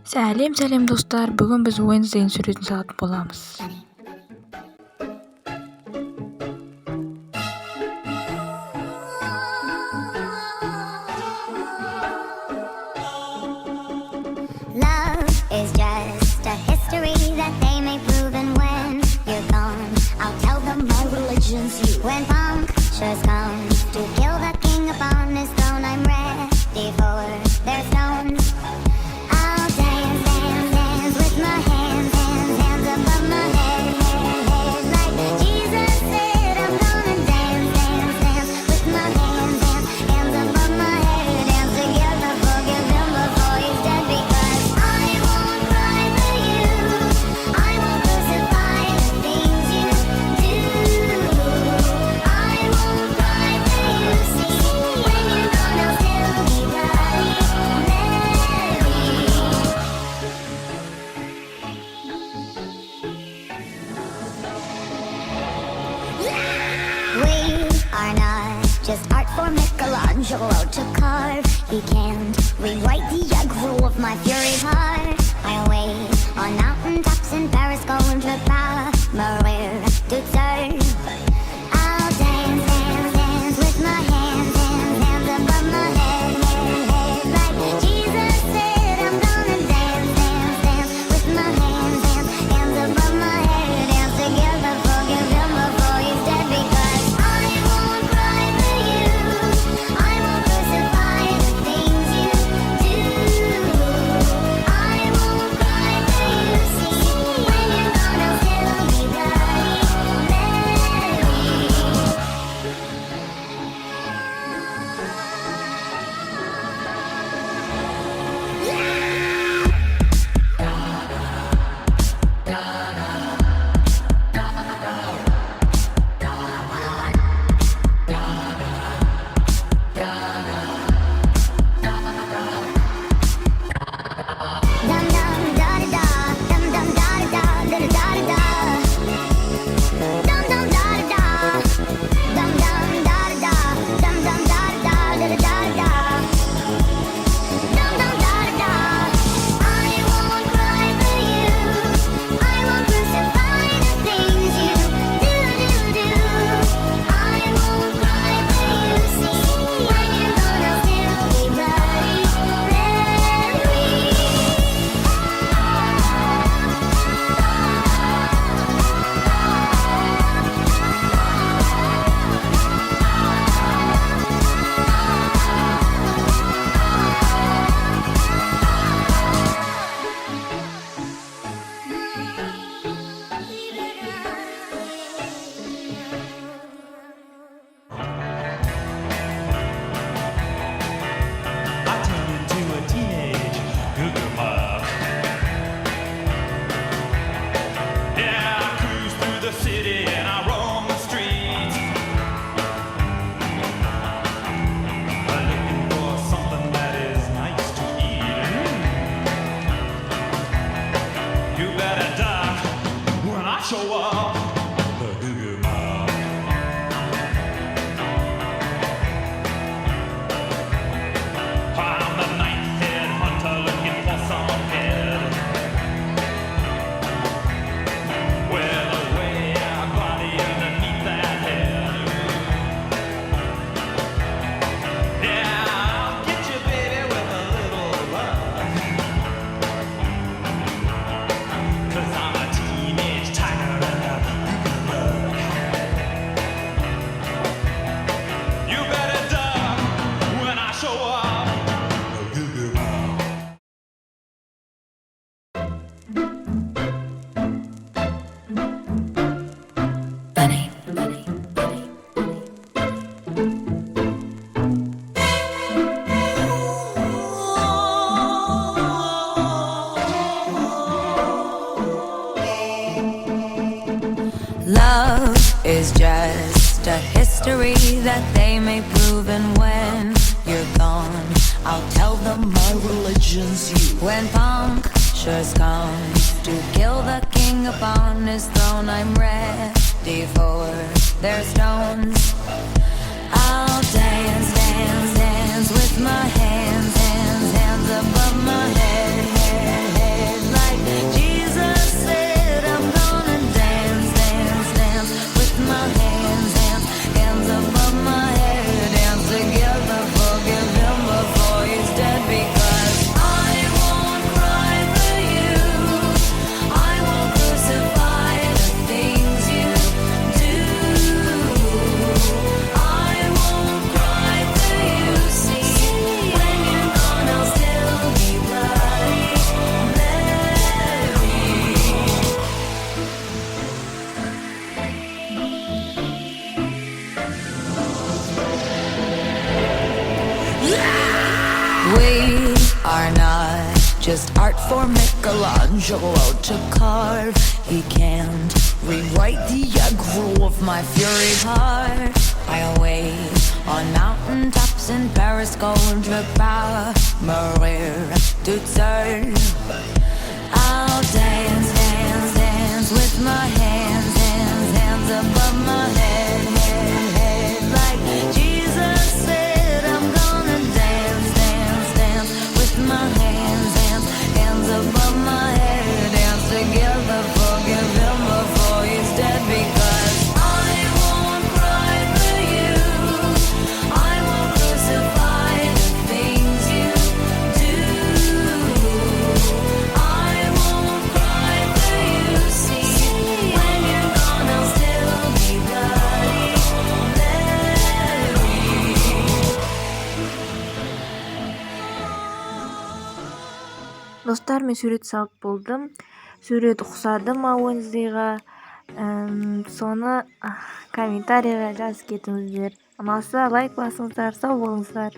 Сәлем достар, бүгін біз Wednesday'in суретін салатын боламыз. Love is just a history that they may prove, and when you're gone, I'll tell them my religion's you. When punctures come to kill the king upon his throne, I'm ready for their stones. I'll dance, dance, dance with my hands, hands, hands above my head, head, head. Like Jesus said, I'm gonna dance, dance, dance with my hands, hands, hands above my head. Dance together, forgive him before he's dead, because I won't cry for you. I won't crucify the things you do. I won't cry for you. See, when you're gone, I'll still be bloody Mary. We are not just art for Michelangelo to carve. He can't rewrite the aggro of my fury heart. I'll wait on mountaintops in Paris, going to Palmyra to serve. I'll dance, dance, dance with my hands, hands, hands above my head, head, head. Like Jesus said, I'm gonna dance, dance, dance with my hands, hands, hands above my head. Dance together, forgive him before he's dead, because I won't cry for you. I won't crucify the things you do. I won't cry for you. See, when you're gone, I'll still be bloody Dum dum da da da, dum dum da da da da da da. Dum dum da da da, dum dum da da, dum dum da da da da da. Dum dum da da. I won't cry for you. I won't crucify the things you do. I won't cry for you. See, when you're gone, I'll still be bloody Mary. I turned into a teenage cougar mob. Yeah, I cruise through the city and I roam the streets, looking for something that is nice to eat. You better duck when I show up. The cougar mob. I'm the night-head hunter looking for some head with a way-out body underneath that head. Yeah, I'll get you, baby, with a little love, 'cause I'm a teenage tiger and a cougar bug. You better duck when I show up. The cougar mob. Bunny. Love is just a history that they may prove, and when you're gone, I'll tell them my religion's you. When punctures come to kill the king upon his throne, I'm ready for their stones. I'll dance, dance, dance with my hands, hands, hands above my head, head, art for Michelangelo to carve. He can't rewrite the aggro of my fury heart. I await on mountaintops in Paris, contre pas mourir toute seule. I'll dance, dance, dance with my hands, hands, hands above my head, head, head. Like Jesus said, I'm gonna dance, dance, dance with my hands, hands, hands above my head. Dance together, forgive him before he's dead, because I won't cry for you. I won't crucify the things you do. I won't cry for you. See, when you're gone, I'll still be bloody Mary. Достар, мен сурет салып болдым. Сурет ұқсады ма Уэнсдейға? Соны комментарийға жазып кетіңіздер. Ұнаса лайк басыңыздар, сау болыңыздар.